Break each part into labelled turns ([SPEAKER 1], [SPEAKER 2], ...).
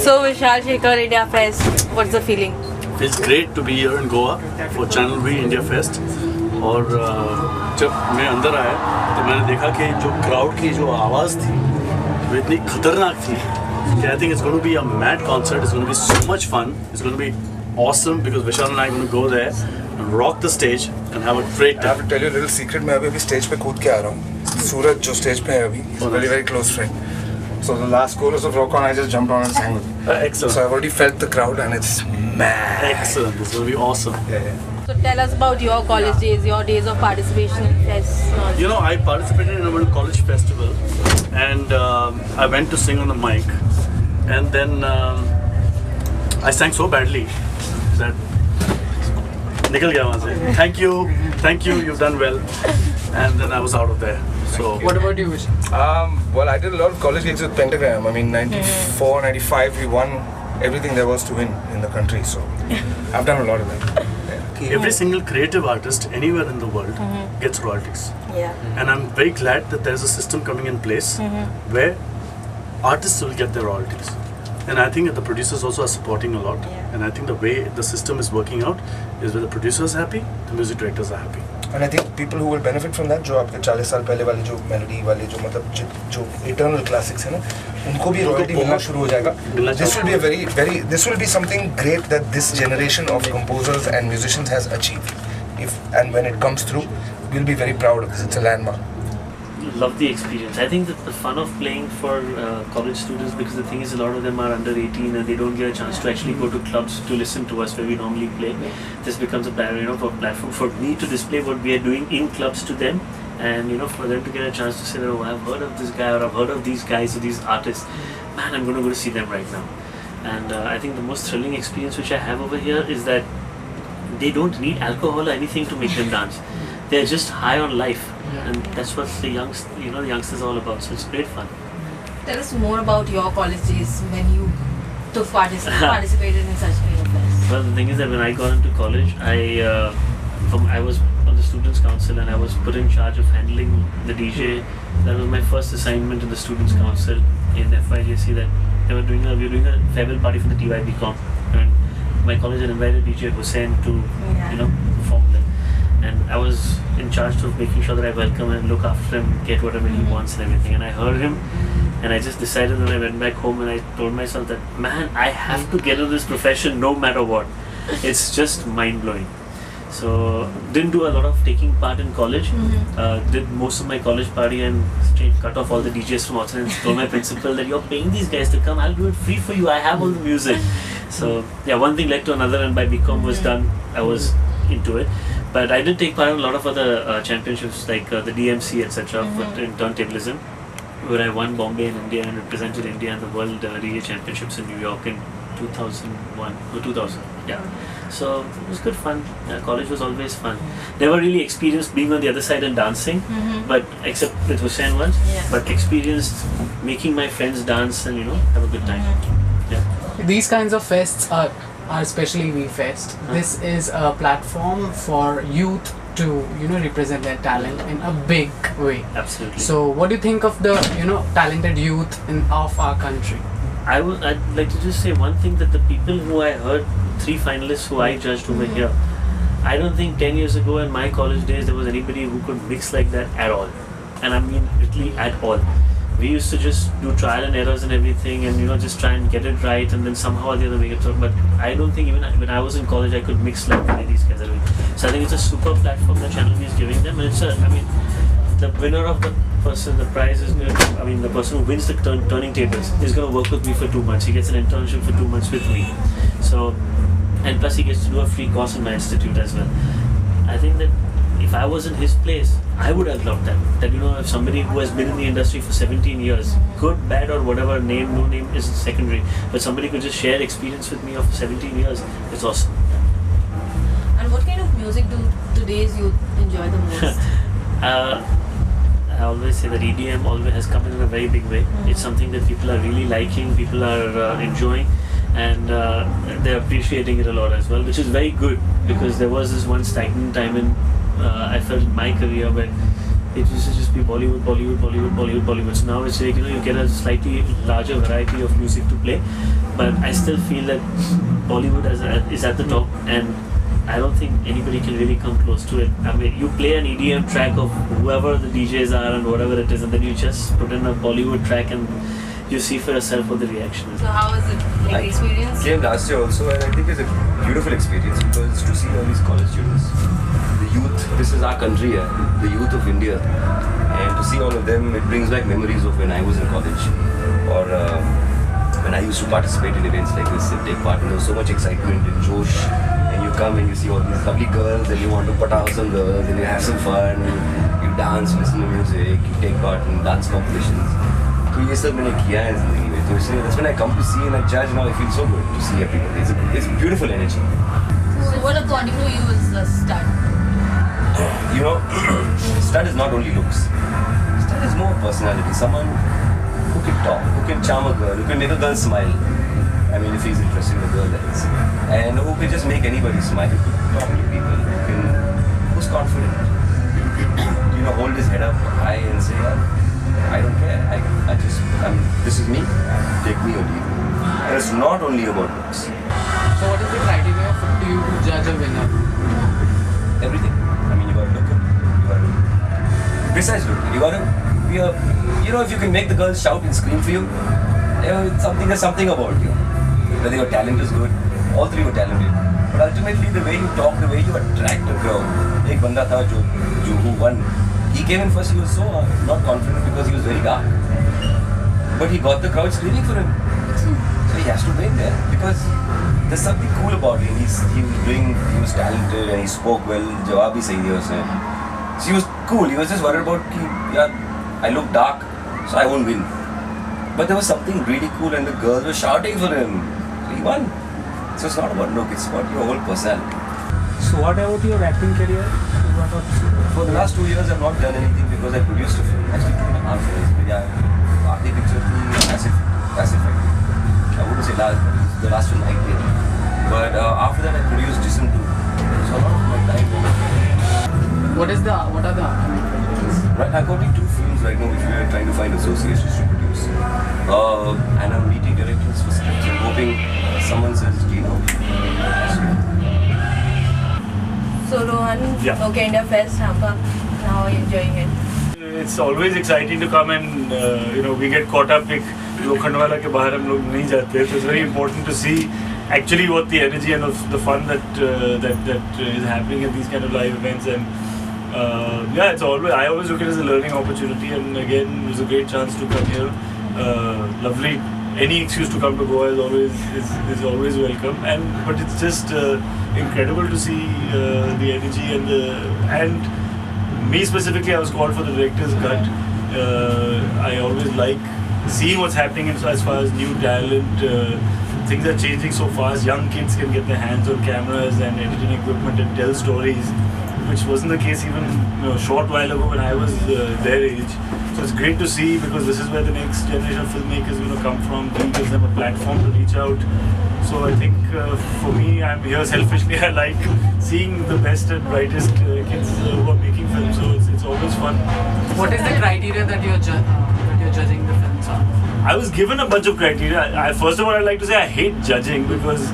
[SPEAKER 1] So Vishal Shekhar India Fest, what's the feeling?
[SPEAKER 2] It's great to be here in Goa for Channel V India Fest. और जब मैं अंदर आया तो मैंने देखा कि जो क्राउड की जो आवाज़ थी वो इतनी खतरनाक थी कि I think it's going to be a mad concert. It's going to be so much fun. It's going to be awesome because Vishal and I are going to go there and rock the stage and have a great time.
[SPEAKER 3] I have to tell you a little secret. मैं अभी stage पे कूद के आ रहा हूँ. सूरज जो stage पे है अभी, he's very very close friend. So the last chorus of Rock On, I just jumped on and sang it.
[SPEAKER 2] Excellent.
[SPEAKER 3] So I've already felt the crowd and it's mad.
[SPEAKER 2] Excellent. It's going to be awesome.
[SPEAKER 3] Yeah.
[SPEAKER 1] So tell us about your college days, your days of participation in fests.
[SPEAKER 2] You know, I participated in a college festival and I went to sing on the mic and then I sang so badly that nikal gaya wahan se. Thank you, you've done well. And then I was out of there. So
[SPEAKER 4] What about you, Vishal?
[SPEAKER 3] Well, I did a lot of college gigs with Pentagram. I mean, 94, 95, we won everything there was to win in the country. So I've done a lot of that.
[SPEAKER 2] every single creative artist anywhere in the world gets royalties.
[SPEAKER 1] Yeah.
[SPEAKER 2] And I'm very glad that there's a system coming in place where artists will get their royalties. And I think that the producers also are supporting a lot.
[SPEAKER 1] Yeah.
[SPEAKER 2] And I think the way the system is working out is where the producers are happy, the music directors are happy.
[SPEAKER 3] And I think people who will benefit from that, जो आपके 40 साल पहले वाले जो melody वाले जो मतलब जो eternal classics है ना, उनको भी royalty मिलना शुरू हो जाएगा. This will be this will be something great that this generation of composers and musicians has achieved. And when it comes through, we'll be very proud of this. It's a landmark.
[SPEAKER 5] Love the experience. I think that the fun of playing for college students, because the thing is a lot of them are under 18 and they don't get a chance to actually go to clubs to listen to us where we normally play. This becomes a platform for me to display what we are doing in clubs to them, and for them to get a chance to say, oh, I've heard of this guy or I've heard of these guys or these artists. Man, I'm going to go to see them right now. And I think the most thrilling experience which I have over here is that they don't need alcohol or anything to make them dance. They're just high on life. And that's what the youngsters are all about. So it's great fun.
[SPEAKER 1] Tell us more about your college days when you participated in such kind of fests.
[SPEAKER 5] Well, the thing is that when I got into college, I was on the students' council and I was put in charge of handling the DJ. That was my first assignment in the students' council in FYJC. That we were doing a farewell party for the TYBCom, and my college had invited DJ Hussain to perform there. And I was in charge of making sure that I welcome and look after him, get whatever he wants and everything. And I heard him, and I just decided when I went back home and I told myself that, man, I have to get into this profession no matter what. It's just mind-blowing. So, didn't do a lot of taking part in college. Did most of my college party and straight cut off all the DJs from outside and told my principal that you're paying these guys to come, I'll do it free for you, I have all the music. So, yeah, one thing led to another, and by BCom was done, I was into it. But I did take part in a lot of other championships like the DMC, etc. in turntablism, where I won Bombay in India and represented India in the World DJ Championships in New York in 2001 or 2000. Yeah. So it was good fun. College was always fun. Never really experienced being on the other side and dancing, but except with Hussain once.
[SPEAKER 1] Yeah.
[SPEAKER 5] But experienced making my friends dance and have a good time. Yeah.
[SPEAKER 4] These kinds of fests are especially V-Fest. This is a platform for youth to represent their talent in a big way.
[SPEAKER 5] Absolutely.
[SPEAKER 4] So what do you think of the talented youth of our country?
[SPEAKER 5] I'd like to just say one thing, that the people who I heard, 3 finalists who I judged over here, I don't think 10 years ago in my college days there was anybody who could mix like that at all. And I mean literally at all. We used to just do trial and errors and everything and just try and get it right and then somehow or the other make it work. But I don't think even when I was in college I could mix like these guys are doing. So I think it's a super platform that Channel V is giving them, and it's the winner of the person, the prize is the person who wins the turning tables is going to work with me for 2 months. He gets an internship for 2 months with me. So, and plus he gets to do a free course in my institute as well. I think that if I was in his place, I would have loved that. That if somebody who has been in the industry for 17 years, good, bad or whatever, name, no name is secondary, but somebody could just share experience with me of 17 years, it's awesome.
[SPEAKER 1] And what kind of music do today's youth enjoy the most?
[SPEAKER 5] always say that EDM always has come in a very big way. It's something that people are really liking, people are enjoying, and they're appreciating it a lot as well, which is very good, because there was this one stagnant time in I felt in my career where it used to just be Bollywood. So now it's like, you get a slightly larger variety of music to play, but I still feel that Bollywood is at the top, and I don't think anybody can really come close to it. I mean, you play an EDM track of whoever the DJs are and whatever it is, and then you just put in a Bollywood track and you see for yourself what the reaction is.
[SPEAKER 1] So how was it, like the experience?
[SPEAKER 6] I came last year also, and I think it's a beautiful experience because to see all these college students, the youth, this is our country, the youth of India, and to see all of them, it brings back memories of when I was in college, or when I used to participate in events like this and take part, and there was so much excitement and josh, and you come and you see all these lovely girls, and you want to put out some girls, and you have some fun, you dance, listen to music, you take part in dance competitions. तो ये सब मैंने किया है ज़िंदगी में, तो इसलिए that's when I come to see and I judge, now I feel so good to see everybody. It's beautiful energy.
[SPEAKER 1] So what according to you is a stud?
[SPEAKER 6] You know, stud is not only looks. Stud is more personality. Someone who can talk, who can charm a girl, who can make a girl smile. I mean, if he's interested in the girl, that is. And who can just make anybody smile, who can talk to people, who's confident. Hold his head up high and say, I don't care. This is me. Take me or leave me. And it's not only about looks.
[SPEAKER 4] So what is the criteria for you to judge a winner?
[SPEAKER 6] Everything. I mean, you gotta look good. Besides looking, you gotta be if you can make the girls shout and scream for you, there's something about you. Whether your talent is good, all three were talented. But ultimately, the way you talk, the way you attract a crowd. Ek banda tha who won. He came in first, he was so not confident because he was very dark. But he got the crowd screaming for him. So he has to win there because there's something cool about him. He was talented and he spoke well. Jawab bhi sahi diya usne. So he was cool. He was just worried about, I look dark, so I won't win. But there was something really cool and the girls were shouting for him. So he won. So it's not about look, it's about your whole personality.
[SPEAKER 7] So what about your acting career?
[SPEAKER 6] For the last 2 years, I've not done anything because I produced a film. Actually, 2.5 years. Aarti picture was Pacific. I wouldn't say last, but it's the last film I did. But after that, I produced Jism 2. So a lot of my time.
[SPEAKER 4] What are the upcoming projects?
[SPEAKER 6] Right, I've got 2 films right now which we are trying to find associations to produce. And I'm meeting directors for scripts. I'm hoping someone says Gino.
[SPEAKER 1] So Rohan, okay, India Fest, Hampa, how are you enjoying it?
[SPEAKER 7] It's always exciting to come and we get caught up. Lokhandwala ke bahar hum log nahi jate, so it's very important to see actually what the energy and the fun that is happening at these kind of live events. And I always look at it as a learning opportunity, and again it was a great chance to come here. Lovely. Any excuse to come to Goa is always welcome, but it's just incredible to see the energy and me specifically. I was called for the director's cut. I always like seeing what's happening as far as new talent. Things are changing so fast. Young kids can get their hands on cameras and editing equipment and tell stories, which wasn't the case even a short while ago when I was their age. So it's great to see, because this is where the next generation of filmmakers is going to come from. It gives them a platform to reach out. So I think for me, I'm here selfishly. I like seeing the best and brightest kids who are making films. So it's always fun.
[SPEAKER 4] What is the criteria that you're judging the films on?
[SPEAKER 7] I was given a bunch of criteria. First of all, I'd like to say I hate judging, because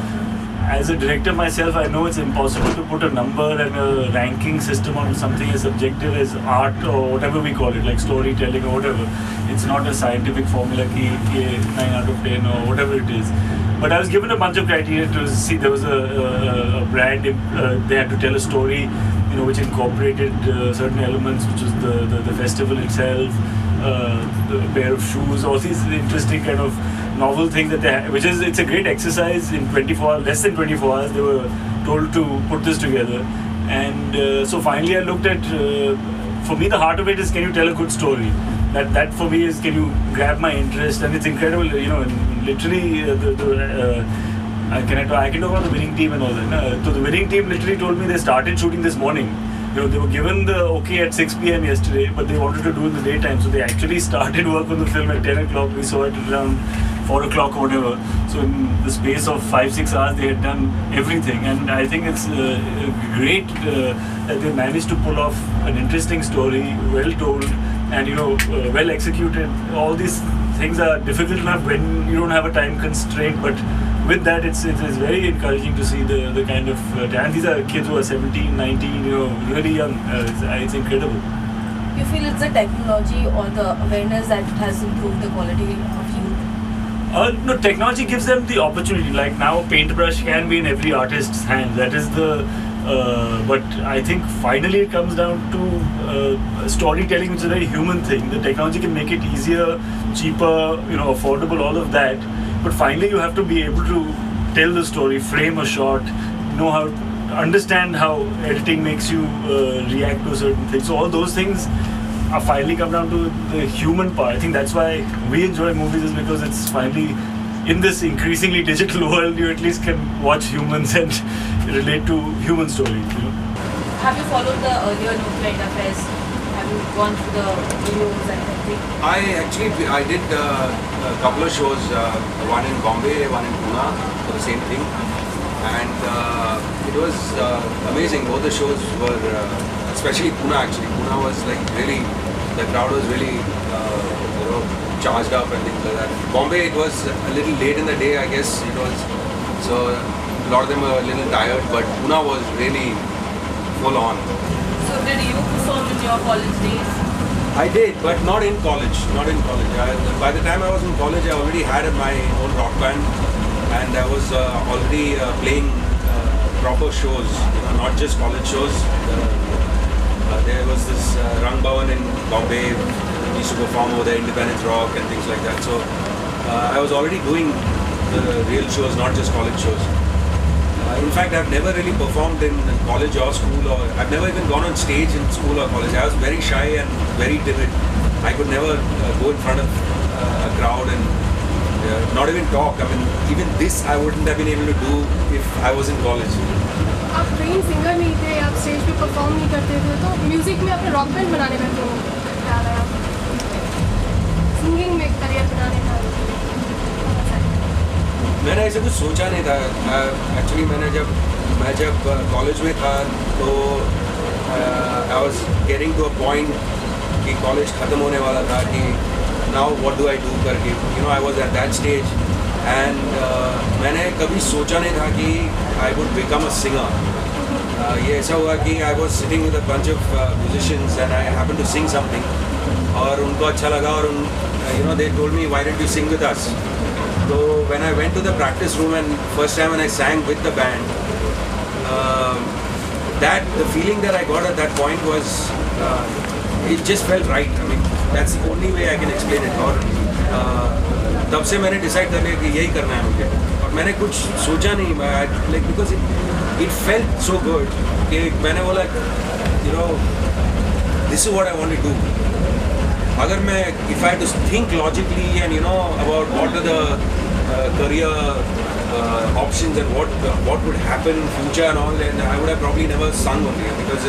[SPEAKER 7] as a director myself, I know it's impossible to put a number and a ranking system on something as subjective as art or whatever we call it, like storytelling or whatever. It's not a scientific formula, 9 out of 10 or whatever it is. But I was given a bunch of criteria to see. There was a brand, they had to tell a story, which incorporated certain elements, which was the festival itself, the pair of shoes, all these interesting kind of novel things that they had, it's a great exercise. In 24 hours, less than 24 hours, they were told to put this together. And so finally I looked at, for me the heart of it is, can you tell a good story? That for me is, can you grab my interest? And it's incredible, literally I can talk about the winning team and all that. So the winning team literally told me they started shooting this morning. they were given the okay at 6 p.m. yesterday, but they wanted to do it in the daytime, so they actually started work on the film at 10 o'clock. We saw it around 4 o'clock or whatever. So in the space of 5-6 hours, they had done everything, and I think it's great that they managed to pull off an interesting story, well told, and well executed. All these things are difficult enough when you don't have a time constraint, but with that, it is very encouraging to see the kind of and these are kids who are 17, 19, really young. It's incredible.
[SPEAKER 1] You feel it's the technology or the awareness that has improved the quality of youth?
[SPEAKER 7] No, technology gives them the opportunity. Like now, a paintbrush can be in every artist's hand. That is the. But I think finally it comes down to storytelling, which is a very human thing. The technology can make it easier, cheaper, affordable, all of that. But finally, you have to be able to tell the story, frame a shot, know how, understand how editing makes you react to certain things. So all those things are finally come down to the human part. I think that's why we enjoy movies, is because it's finally, in this increasingly digital world, you at least can watch humans and relate to human stories.
[SPEAKER 1] Have you followed the earlier Nuclear India Fest? Have you gone through the videos and everything?
[SPEAKER 8] I did a couple of shows, one in Bombay, one in Pune, for the same thing, and it was amazing. Both the shows were, especially Pune actually. Pune was like really, the crowd was really, charged up and things like that. Bombay, it was a little late in the day, I guess. It was, so a lot of them were a little tired, but Pune was really full on.
[SPEAKER 1] So did you perform in your college days?
[SPEAKER 8] I did, but not in college. Not in college. By the time I was in college, I already had my own rock band, and I was already playing proper shows. Not just college shows. There was this Rang Bhavan in Bombay. We used to perform over there, Independence Rock and things like that. So I was already doing the real shows, not just college shows. In fact, I've never really performed in college or school, or I've never even gone on stage in school or college. I was very shy and very timid. I could never go in front of a crowd and not even talk. I mean, even this I wouldn't have been able to do if I was in college.
[SPEAKER 9] आप train singer नहीं थे, आप stage पे perform नहीं करते थे, तो music में अपने रॉक बैंड बनाने में क्यों ख्याल है आपका? सिंगिंग में करियर बनाने का?
[SPEAKER 8] मैंने ऐसे कुछ सोचा नहीं था. एक्चुअली मैं जब कॉलेज में था तो I was getting to a point कि कॉलेज ख़त्म होने वाला था कि now what do I do करके. I was at that stage and मैंने कभी सोचा नहीं था कि I would become a singer. ये ऐसा हुआ कि I was sitting with a bunch of musicians and I happened to sing something और उनको अच्छा लगा और they told me why don't you sing with us. So when I went to the practice room and first time when I sang with the band, the feeling that I got at that point was, it just felt right. I mean, that's the only way I can explain it. और तब से मैंने decide कर लिया कि यही करना है मुझे. और मैंने कुछ सोचा नहीं, like because it felt so good कि मैंने बोला, this is what I want to do. अगर मैं, if I had to think logically and about what are the career options and what would happen in future and all, and I would have probably never sung on here because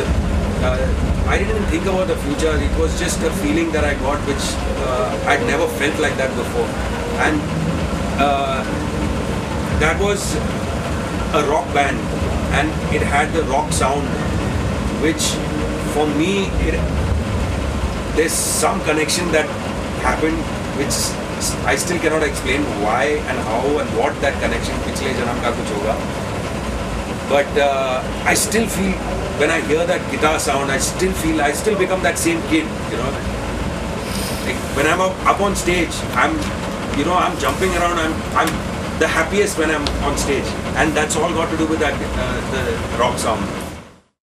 [SPEAKER 8] I didn't even think about the future. It was just a feeling that I got which I'd never felt like that before, and that was a rock band and it had the rock sound which for me there's some connection that happened which I still cannot explain why and how and what that connection पिछले जन्म का कुछ होगा. But I still feel when I hear that guitar sound, I still become that same kid. Like when I'm up on stage, I'm jumping around. I'm the happiest when I'm on stage, and that's all got to do with that the rock sound.